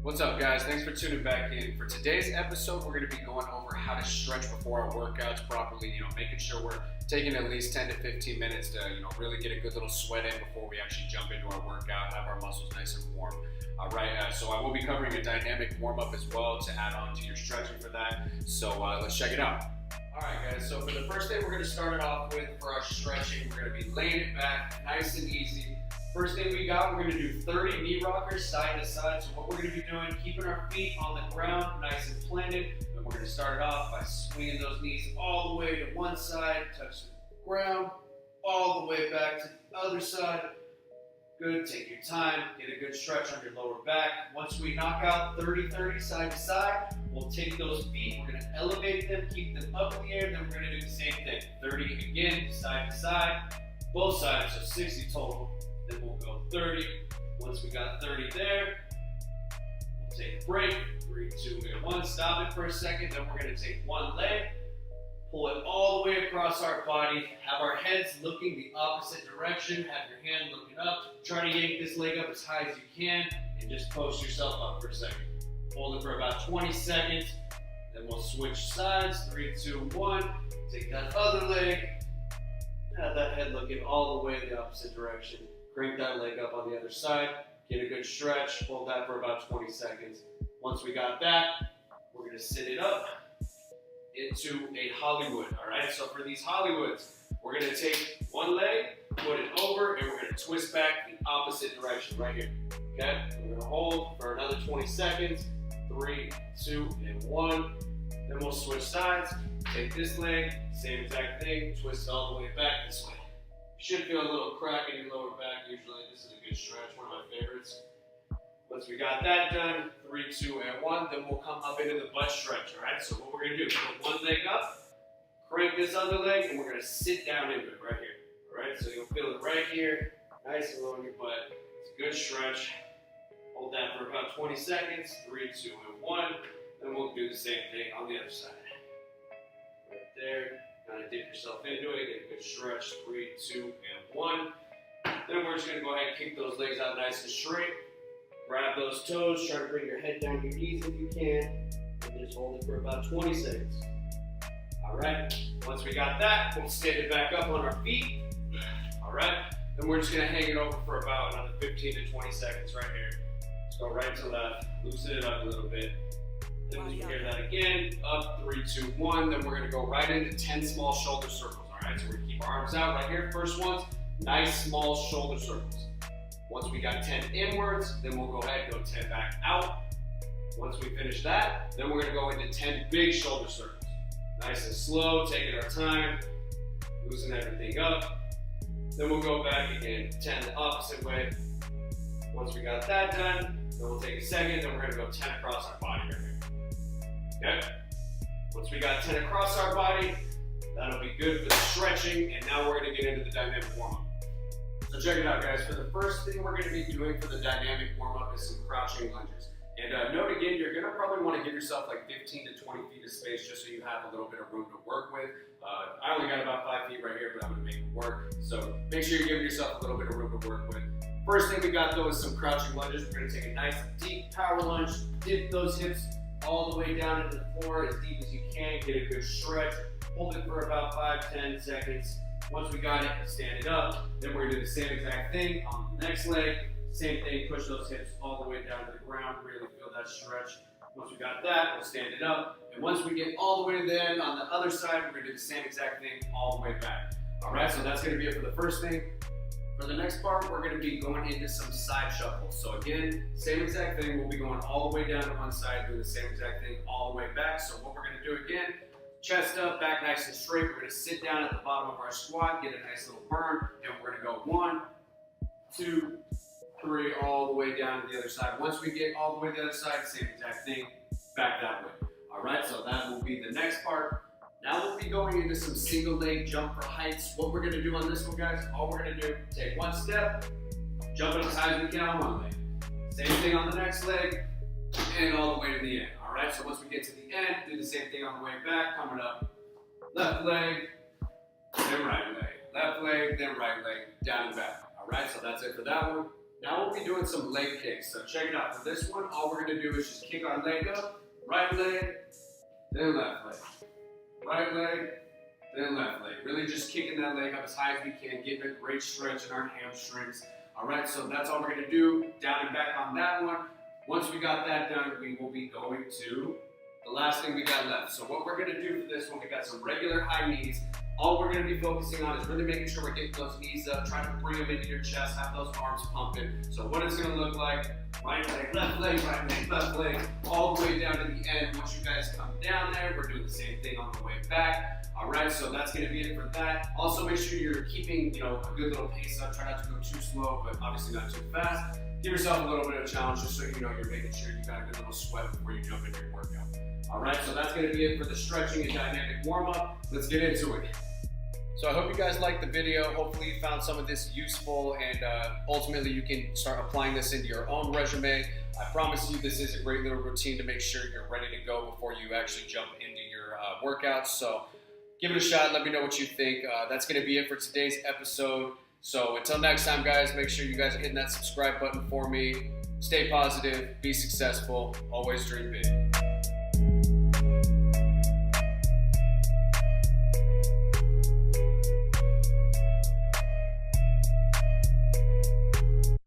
What's up, guys? Thanks for tuning back in. For today's episode, we're going to be going over how to stretch before our workouts properly, making sure we're taking at least 10 to 15 minutes to, really get a good little sweat in before we actually jump into our workout, have our muscles nice and warm. All right, so I will be covering a dynamic warm-up as well to add on to your stretching for that. So let's check it out. All right, guys, so for the first thing we're going to start it off with for our stretching, we're going to be laying it back nice and easy. First thing we got, we're going to do 30 knee rockers side to side. So what we're going to be doing, keeping our feet on the ground nice and planted. And we're going to start it off by swinging those knees all the way to one side, touch the ground, all the way back to the other side. Good, take your time, get a good stretch on your lower back. Once we knock out 30-30 side to side, we'll take those feet, we're going to elevate them, keep them up in the air, then we're going to do the same thing. 30 again, side to side, both sides, so 60 total. Then we'll go 30. Once we got 30 there, we'll take a break. 3, 2, and 1. Stop it for a second. Then we're going to take one leg, pull it all the way across our body. Have our heads looking the opposite direction. Have your hand looking up. Try to yank this leg up as high as you can, and just post yourself up for a second. Hold it for about 20 seconds. Then we'll switch sides. 3, 2, 1. Take that other leg. Have that head looking all the way the opposite direction. Crank that leg up on the other side, get a good stretch, hold that for about 20 seconds. Once we got that, we're gonna sit it up into a Hollywood, all right? So for these Hollywoods, we're gonna take one leg, put it over, and we're gonna twist back the opposite direction right here, okay? We're gonna hold for another 20 seconds, 3, 2, and 1. Then we'll switch sides, take this leg, same exact thing, twist all the way back this way. Should feel a little crack in your lower back usually. This is a good stretch, one of my favorites. Once we got that done, 3, 2, and 1, then we'll come up into the butt stretch, all right? So what we're gonna do, put one leg up, crank this other leg, and we're gonna sit down into it right here, all right? So you'll feel it right here, nice and low in your butt. It's a good stretch. Hold that for about 20 seconds, 3, 2, and 1. Then we'll do the same thing on the other side. Right there. Kind of dip yourself into it, get a good stretch, 3, 2, and 1. Then we're just going to go ahead and kick those legs out nice and straight. Grab those toes, try to bring your head down to your knees if you can, and just hold it for about 20 seconds. All right, once we got that, we'll stand it back up on our feet. All right, then we're just going to hang it over for about another 15 to 20 seconds right here. Let's go right to left, loosen it up a little bit. Then we hear that again, up, 3, 2, 1. Then we're gonna go right into 10 small shoulder circles, all right? So we're gonna keep our arms out right here. First one's nice small shoulder circles. Once we got 10 inwards, then we'll go ahead and go 10 back out. Once we finish that, then we're gonna go into 10 big shoulder circles. Nice and slow, taking our time, loosen everything up. Then we'll go back again, 10 the opposite way. Once we got that done, then we'll take a second, then we're gonna go 10 across our body right here. Okay. Once we got 10 across our body, that'll be good for the stretching, and now we're going to get into the dynamic warm-up. So check it out, guys. For the first thing we're going to be doing for the dynamic warm-up is some crouching lunges. And note again, you're going to probably want to give yourself like 15 to 20 feet of space just so you have a little bit of room to work with. I only got about 5 feet right here, but I'm going to make it work. So make sure you're giving yourself a little bit of room to work with. First thing we got though is some crouching lunges. We're going to take a nice deep power lunge, dip those hips all the way down into the floor as deep as you can, get a good stretch, hold it for about 5-10 seconds. Once we got it, stand it up. Then we're gonna do the same exact thing on the next leg. Same thing, push those hips all the way down to the ground, really feel that stretch. Once we got that, we'll stand it up. And once we get all the way to the end, on the other side, we're gonna do the same exact thing all the way back. All right, so that's gonna be it for the first thing. For the next part, we're going to be going into some side shuffles. So again, same exact thing. We'll be going all the way down to one side, doing the same exact thing all the way back. So what we're going to do again, chest up, back nice and straight. We're going to sit down at the bottom of our squat, get a nice little burn, and we're going to go 1, 2, 3, all the way down to the other side. Once we get all the way to the other side, same exact thing, back that way. All right, so that will be the next part. Now we'll be going into some single leg jump for heights. What we're gonna do on this one, guys, all we're gonna do, take one step, jump it as high as we can on one leg. Same thing on the next leg, and all the way to the end. All right, so once we get to the end, do the same thing on the way back, coming up, left leg, then right leg, left leg, then right leg, down and back. All right, so that's it for that one. Now we'll be doing some leg kicks. So check it out. For this one, all we're gonna do is just kick our leg up, right leg, then left leg. Right leg, then left leg. Really just kicking that leg up as high as we can, getting a great stretch in our hamstrings. All right, so that's all we're gonna do. Down and back on that one. Once we got that done, we will be going to the last thing we got left. So what we're gonna do for this one, we got some regular high knees. All we're gonna be focusing on is really making sure we're getting those knees up, trying to bring them into your chest, have those arms pumping. So what it's gonna look like, right leg, left leg, left leg, all the way down to the end. Once you guys come down there, we're doing the same thing on the way back. All right, so that's gonna be it for that. Also make sure you're keeping, a good little pace up. Try not to go too slow, but obviously not too fast. Give yourself a little bit of a challenge just so you know you're making sure you got a good little sweat before you jump into your workout. All right, so that's gonna be it for the stretching and dynamic warm-up. Let's get into it. So I hope you guys liked the video. Hopefully you found some of this useful, and ultimately you can start applying this into your own resume. I promise you this is a great little routine to make sure you're ready to go before you actually jump into your workouts. So give it a shot. Let me know what you think. That's going to be it for today's episode. So until next time, guys, make sure you guys are hitting that subscribe button for me. Stay positive, be successful, always dream big.